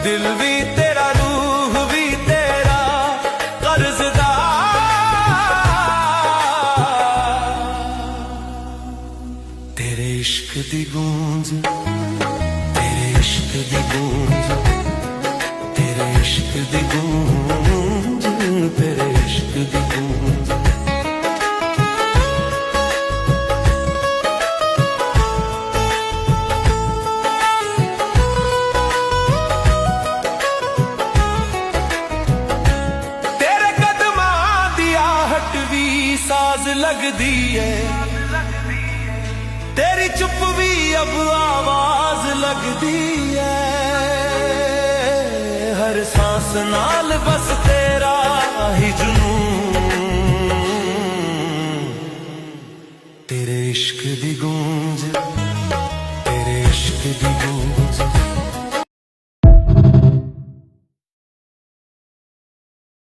दिल भी तेरा रूह भी तेरा कर्जदार। तेरे इश्क दी गूंज, तेरे इश्क दी गूंज, तेरे इश्क दी गूंज, तेरे इश्क दी गूंज। साज लगदी है तेरी चुप भी अब आवाज लगदी है। हर सांस नाल बस तेरा ही